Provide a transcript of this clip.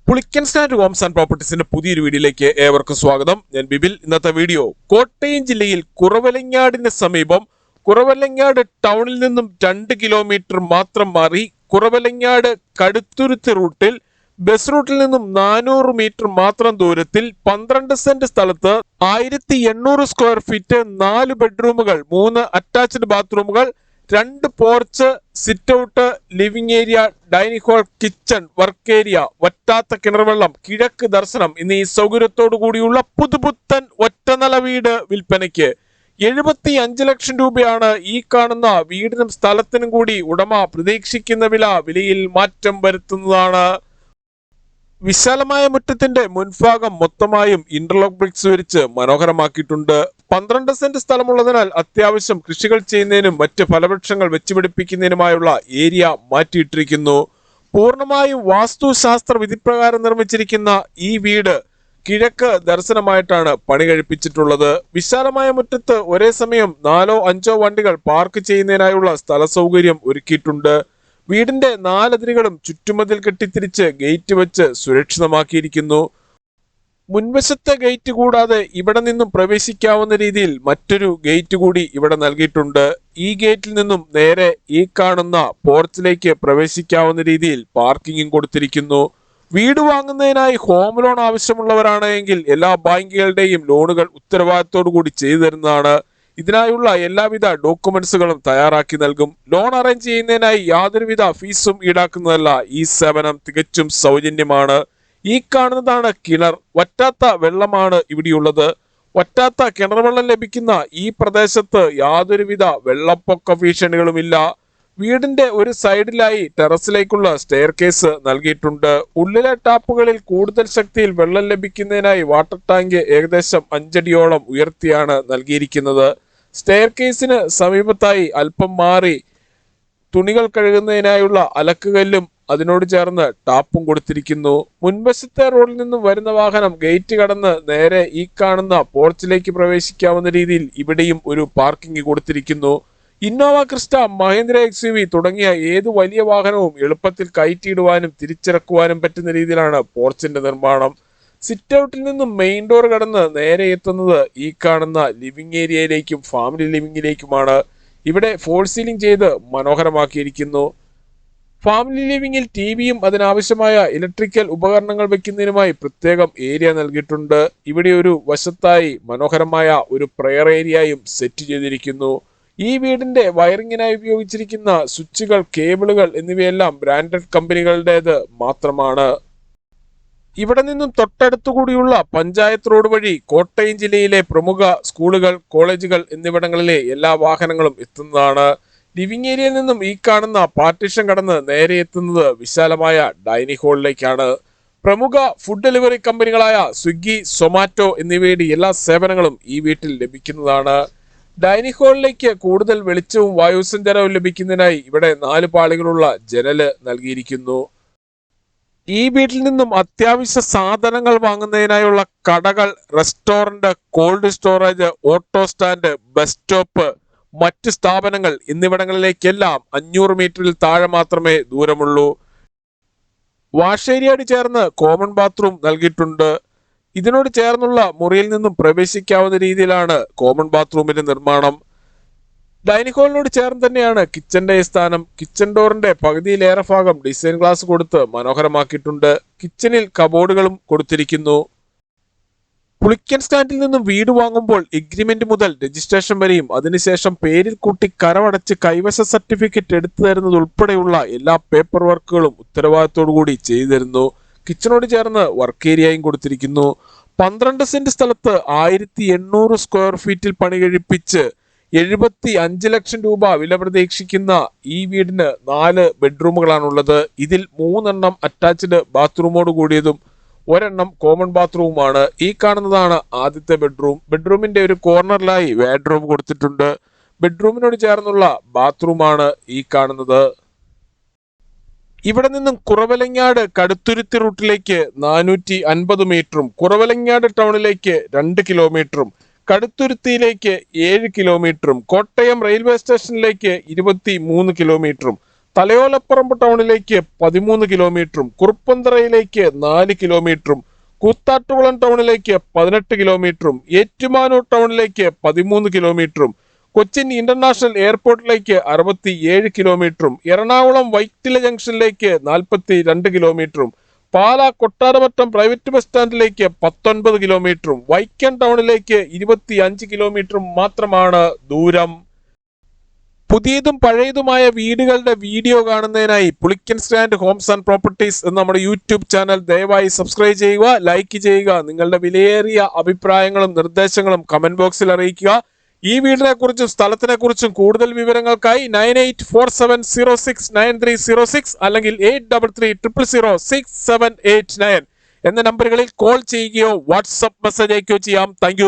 Pulickan stand Holmes and പ്രോപ്പർട്ടീസിന്റെ പുതിയൊരു വീഡിയോയിലേക്ക് ഏവർക്കും സ്വാഗതം. ഞാൻ ബിബിൽ. ഇന്നത്തെ വീഡിയോ കോട്ടയം ജില്ലയിൽ കുറവലങ്ങാടിന് സമീപം കുറവലങ്ങാട് ടൗണിൽ നിന്നും 2 കിലോമീറ്റർ മാത്രം മാറി കുറവലങ്ങാട് കടുത്തുരുത്തി റൂട്ടിൽ ബസ് റൂട്ടിൽ നിന്നും 400 മീറ്റർ മാത്രം ദൂരത്തിൽ 12 സെന്റ് സ്ഥലത്ത് 1800 സ്ക്വയർ ഫീറ്റ് 4 ബെഡ്റൂമുകൾ, 3 അറ്റാച്ച്ഡ് ബാത്റൂമുകൾ, 2 porch, sit out, living area, dining hall, kitchen, work area, വറ്റാത്ത കിണർവെള്ളം, കിഴക്ക് ദർശനം എന്നീ സൗകര്യത്തോടു കൂടിയുള്ള പുതുപുത്തൻ ഒറ്റനില വീട് വിൽപ്പനയ്ക്ക്. 75 ലക്ഷം രൂപയാണ് ഈ കാണുന്ന വീടിനും സ്ഥലത്തിനും കൂടി ഉടമ പ്രതീക്ഷിക്കുന്ന വിലയിൽ മാറ്റം വരുത്തുന്നതാണ്. വിശാലമായ മുറ്റത്തിന്റെ മുൻഭാഗം മൊത്തമായും ഇന്റർലോക്ക് ബ്രിക്സ് വിരിച്ച് മനോഹരമാക്കിയിട്ടുണ്ട്. 12 സെന്റ് സ്ഥലമുള്ളതിനാൽ അത്യാവശ്യം കൃഷികൾ ചെയ്യുന്നതിനും മറ്റ് ഫലവൃക്ഷങ്ങൾ വെച്ചുപിടിപ്പിക്കുന്നതിനുമായുള്ള ഏരിയ മാറ്റിയിട്ടിരിക്കുന്നു. പൂർണ്ണമായും വാസ്തുശാസ്ത്ര വിധിപ്രകാരം നിർമ്മിച്ചിരിക്കുന്ന ഈ വീട് കിഴക്ക് ദർശനമായിട്ടാണ് പണി കഴിപ്പിച്ചിട്ടുള്ളത്. വിശാലമായ മുറ്റത്ത് ഒരേ സമയം 4-5 വണ്ടികൾ പാർക്ക് ചെയ്യുന്നതിനായുള്ള സ്ഥല സൗകര്യം ഒരുക്കിയിട്ടുണ്ട്. വീടിന്റെ 4 അതിരുകളും ചുറ്റുമതിൽ കെട്ടിത്തിരിച്ച് ഗേറ്റ് വെച്ച് സുരക്ഷിതമാക്കിയിരിക്കുന്നു. മുൻവശത്തെ ഗേറ്റ് കൂടാതെ ഇവിടെ നിന്നും പ്രവേശിക്കാവുന്ന രീതിയിൽ മറ്റൊരു ഗേറ്റ് കൂടി ഇവിടെ നൽകിയിട്ടുണ്ട്. ഈ ഗേറ്റിൽ നിന്നും നേരെ ഈ കാണുന്ന പോർച്ചിലേക്ക് പ്രവേശിക്കാവുന്ന രീതിയിൽ പാർക്കിങ്ങും കൊടുത്തിരിക്കുന്നു. വീട് വാങ്ങുന്നതിനായി ഹോം ലോൺ ആവശ്യമുള്ളവരാണെങ്കിൽ എല്ലാ ബാങ്കുകളുടെയും ലോണുകൾ ഉത്തരവാദിത്തോടു കൂടി ചെയ്തു തരുന്നതാണ്. ഇതിനായുള്ള എല്ലാവിധ ഡോക്യുമെന്റ്സുകളും തയ്യാറാക്കി നൽകും. ലോൺ അറേഞ്ച് ചെയ്യുന്നതിനായി യാതൊരുവിധ ഫീസും ഈടാക്കുന്നതല്ല. ഈ സേവനം തികച്ചും സൗജന്യമാണ്. ഈ കാണുന്നതാണ് കിണർ. വറ്റാത്ത വെള്ളമാണ് ഇവിടെയുള്ളത്. വറ്റാത്ത കിണർ വെള്ളം ലഭിക്കുന്ന ഈ പ്രദേശത്ത് യാതൊരുവിധ വെള്ളപ്പൊക്ക ഭീഷണികളുമില്ല. വീടിന്റെ ഒരു സൈഡിലായി ടെറസിലേക്കുള്ള സ്റ്റെയർ കേസ് നൽകിയിട്ടുണ്ട്. ഉള്ളിലെ ടാപ്പുകളിൽ കൂടുതൽ ശക്തിയിൽ വെള്ളം ലഭിക്കുന്നതിനായി വാട്ടർ ടാങ്ക് ഏകദേശം 5 അടിയോളം ഉയർത്തിയാണ് നൽകിയിരിക്കുന്നത്. സ്റ്റെയർ കേസിന് സമീപത്തായി അല്പം മാറി തുണികൾ കഴുകുന്നതിനായുള്ള അലക്കുകല്ലും അതിനോട് ചേർന്ന് ടാപ്പും കൊടുത്തിരിക്കുന്നു. മുൻവശത്തെ റോഡിൽ നിന്നും വരുന്ന വാഹനം ഗേറ്റ് കടന്ന് നേരെ ഈ കാണുന്ന പോർച്ചിലേക്ക് പ്രവേശിക്കാവുന്ന രീതിയിൽ ഇവിടെയും ഒരു പാർക്കിംഗ് കൊടുത്തിരിക്കുന്നു. ഇന്നോവ, ക്രിസ്റ്റ, മഹീന്ദ്ര XUV തുടങ്ങിയ ഏതു വലിയ വാഹനവും എളുപ്പത്തിൽ കയറ്റിയിടുവാനും തിരിച്ചിറക്കുവാനും പറ്റുന്ന രീതിയിലാണ് പോർച്ചിന്റെ നിർമ്മാണം. സിറ്റ് ഔട്ടിൽ നിന്നും മെയിൻ ഡോർ കടന്ന് നേരെ എത്തുന്നത് ഈ കാണുന്ന ലിവിംഗ് ഏരിയയിലേക്കും ഫാമിലി ലിവിംഗിലേക്കുമാണ്. ഇവിടെ ഫോൾ സീലിംഗ് ചെയ്ത് മനോഹരമാക്കിയിരിക്കുന്നു. ഫാമിലി ലിവിംഗിൽ ടിവിയും അതിനാവശ്യമായ ഇലക്ട്രിക്കൽ ഉപകരണങ്ങൾ വെക്കുന്നതിനുമായി പ്രത്യേകം ഏരിയ നൽകിയിട്ടുണ്ട്. ഇവിടെ ഒരു വശത്തായി മനോഹരമായ ഒരു പ്രെയർ ഏരിയയും സെറ്റ് ചെയ്തിരിക്കുന്നു. ഈ വീടിന്റെ വയറിങ്ങിനായി ഉപയോഗിച്ചിരിക്കുന്ന സ്വിച്ചുകൾ, കേബിളുകൾ എന്നിവയെല്ലാം ബ്രാൻഡഡ് കമ്പനികളുടേത് മാത്രമാണ്. ഇവിടെ നിന്നും തൊട്ടടുത്തുകൂടിയുള്ള പഞ്ചായത്ത് റോഡ് വഴി കോട്ടയം ജില്ലയിലെ പ്രമുഖ സ്കൂളുകൾ, കോളേജുകൾ എന്നിവിടങ്ങളിലെ എല്ലാ വാഹനങ്ങളും എത്തുന്നതാണ്. ലിവിംഗ് ഏരിയയിൽ നിന്നും ഈ കാണുന്ന പാർട്ടീഷൻ കടന്ന് നേരെ എത്തുന്നത് വിശാലമായ ഡൈനിങ് ഹാളിലേക്കാണ്. പ്രമുഖ ഫുഡ് ഡെലിവറി കമ്പനികളായ സ്വിഗ്ഗി, സൊമാറ്റോ എന്നിവയുടെ എല്ലാ സേവനങ്ങളും ഈ വീട്ടിൽ ലഭിക്കുന്നതാണ്. ഡൈനിങ് ഹാളിലേക്ക് കൂടുതൽ വെളിച്ചവും വായുസഞ്ചാരവും ലഭിക്കുന്നതിനായി ഇവിടെ 4 പാളികളുള്ള ജനല് നൽകിയിരിക്കുന്നു. ഈ വീട്ടിൽ നിന്നും അത്യാവശ്യ സാധനങ്ങൾ വാങ്ങുന്നതിനായുള്ള കടകൾ, restaurant, cold storage, auto stand, bus stop, മറ്റ് സ്ഥാപനങ്ങൾ എന്നിവിടങ്ങളിലേക്കെല്ലാം 500 മീറ്ററിൽ താഴെ മാത്രമേ ദൂരമുള്ളൂ. വാഷ് ഏരിയയോട് ചേർന്ന് കോമൺ ബാത്റൂം നൽകിയിട്ടുണ്ട്. ഇതിനോട് ചേർന്നുള്ള മുറിയിൽ നിന്നും പ്രവേശിക്കാവുന്ന രീതിയിലാണ് കോമൺ ബാത്റൂമിന്റെ നിർമ്മാണം. ഡൈനിങ് ഹാളിനോട് ചേർന്ന് തന്നെയാണ് കിച്ചന്റെ സ്ഥാനം. കിച്ചൺ ഡോറിന്റെ പകുതിയിലേറെ ഭാഗം ഡിസൈൻ ഗ്ലാസ് കൊടുത്ത് മനോഹരമാക്കിയിട്ടുണ്ട്. കിച്ചണിൽ കബോർഡുകളും കൊടുത്തിരിക്കുന്നു. പുളിക്കൻ സ്റ്റാൻഡിൽ നിന്നും വീട് വാങ്ങുമ്പോൾ എഗ്രിമെന്റ് മുതൽ രജിസ്ട്രേഷൻ വരെയും അതിനുശേഷം പേരിൽ കൂട്ടി കരമടച്ച് കൈവശ സർട്ടിഫിക്കറ്റ് എടുത്തു തരുന്നത് ഉൾപ്പെടെയുള്ള എല്ലാ പേപ്പർ വർക്കുകളും ഉത്തരവാദിത്തോടു കൂടി ചെയ്തു തരുന്നു. കിച്ചണോട് ചേർന്ന് വർക്ക് ഏരിയയും കൊടുത്തിരിക്കുന്നു. 12 സെന്റ് സ്ഥലത്ത് 1800 സ്ക്വയർ ഫീറ്റിൽ പണി കഴിപ്പിച്ച് 75 ലക്ഷം രൂപ വില പ്രതീക്ഷിക്കുന്ന ഈ വീടിന് 4 ബെഡ്റൂമുകളാണുള്ളത്. ഇതിൽ 3 എണ്ണം അറ്റാച്ച്ഡ് ബാത്റൂമോട് കൂടിയതും 1 എണ്ണം കോമൺ ബാത്റൂമാണ്. ഈ കാണുന്നതാണ് ആദ്യത്തെ ബെഡ്റൂം. ബെഡ്റൂമിന്റെ ഒരു കോർണറിലായി വാർഡ്രോബ് കൊടുത്തിട്ടുണ്ട്. ബെഡ്റൂമിനോട് ചേർന്നുള്ള ബാത്റൂമാണ് ഈ കാണുന്നത്. ഇവിടെ നിന്നും കുറവലങ്ങാട് കടുത്തുരുത്തി റൂട്ടിലേക്ക് 450 മീറ്ററും കുറവലങ്ങാട് ടൗണിലേക്ക് 2 കിലോമീറ്ററും കടുത്തുരുത്തിയിലേക്ക് 7 കിലോമീറ്ററും കോട്ടയം റെയിൽവേ സ്റ്റേഷനിലേക്ക് 23 കിലോമീറ്ററും തലയോലപ്പറമ്പ് ടൗണിലേക്ക് 13 കിലോമീറ്ററും കുറുപ്പന്തറയിലേക്ക് 4 കിലോമീറ്ററും കൂത്താട്ടുകുളം ടൗണിലേക്ക് 18 കിലോമീറ്ററും ഏറ്റുമാനൂർ ടൗണിലേക്ക് 13 കിലോമീറ്ററും കൊച്ചിൻ ഇന്റർനാഷണൽ എയർപോർട്ടിലേക്ക് 67 കിലോമീറ്ററും എറണാകുളം വൈറ്റില ജംഗ്ഷനിലേക്ക് 42 കിലോമീറ്ററും പാലാ കൊട്ടാരമറ്റം പ്രൈവറ്റ് ബസ് സ്റ്റാൻഡിലേക്ക് 19 കിലോമീറ്ററും വൈക്കം ടൗണിലേക്ക് 25 കിലോമീറ്ററും മാത്രമാണ് ദൂരം. പുതിയതും പഴയതുമായ വീടുകളുടെ വീഡിയോ കാണുന്നതിനായി Pulickan stand Holmes and properties എന്ന നമ്മുടെ യൂട്യൂബ് ചാനൽ ദയവായി സബ്സ്ക്രൈബ് ചെയ്യുക, ലൈക്ക് ചെയ്യുക. നിങ്ങളുടെ വിലയേറിയ അഭിപ്രായങ്ങളും നിർദ്ദേശങ്ങളും കമന്റ് ബോക്സിൽ അറിയിക്കുക. ഈ വീടിനെ കുറിച്ചും സ്ഥലത്തിനെ കുറിച്ചും കൂടുതൽ വിവരങ്ങൾക്കായി 9847069306 അല്ലെങ്കിൽ 8330067989 എന്ന നമ്പറുകളിൽ കോൾ ചെയ്യുകയോ വാട്സ്ആപ്പ് മെസ്സേജ് അയക്കുകയോ ചെയ്യാം. താങ്ക്